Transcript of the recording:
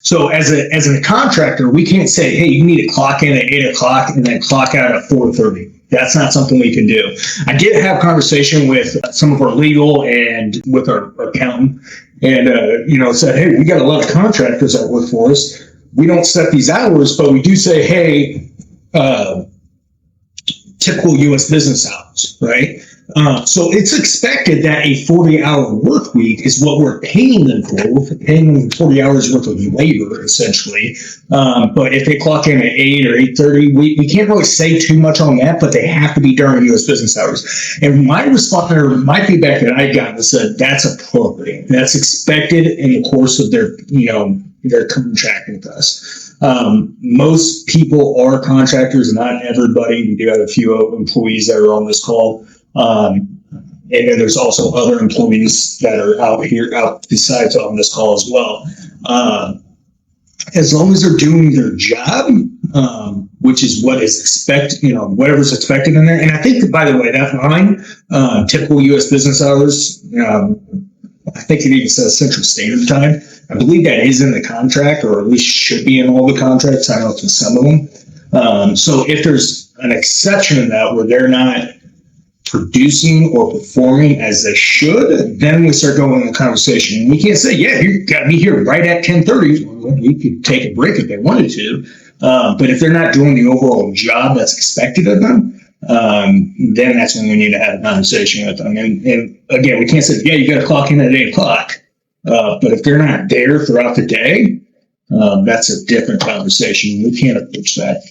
So as a contractor, we can't say, hey, you need to clock in at 8 o'clock and then clock out at 4:30. That's not something we can do. I did have conversation with some of our legal and with our accountant, and said, hey, we got a lot of contractors that work for us. We don't set these hours, but we do say, hey, typical U.S. business hours, right? So it's expected that a 40-hour work week is what we're paying them for. We're paying them 40 hours worth of labor, essentially. But if they clock in at 8 or 8:30, we can't really say too much on that, but they have to be during U.S. business hours. And my response, or my feedback that I got was that that's appropriate. That's expected in the course of their contract with us. Most people are contractors, not everybody. We do have a few employees that are on this call. And then there's also other employees that are out besides on this call as well. As long as they're doing their job, which is what is expected, whatever's expected in there. And I think, by the way, that line, typical U.S. business hours, I think it even says Central Standard Time. I believe that is in the contract, or at least should be in all the contracts. I don't know if in some of them. So if there's an exception in that where they're not producing or performing as they should, then we start going in a conversation. We can't say, yeah, you got to be here right at 10:30. Well, we could take a break if they wanted to. But if they're not doing the overall job that's expected of them, then that's when we need to have a conversation with them. And again, we can't say, yeah, you got to clock in at 8 o'clock. But if they're not there throughout the day, that's a different conversation. We can't approach that.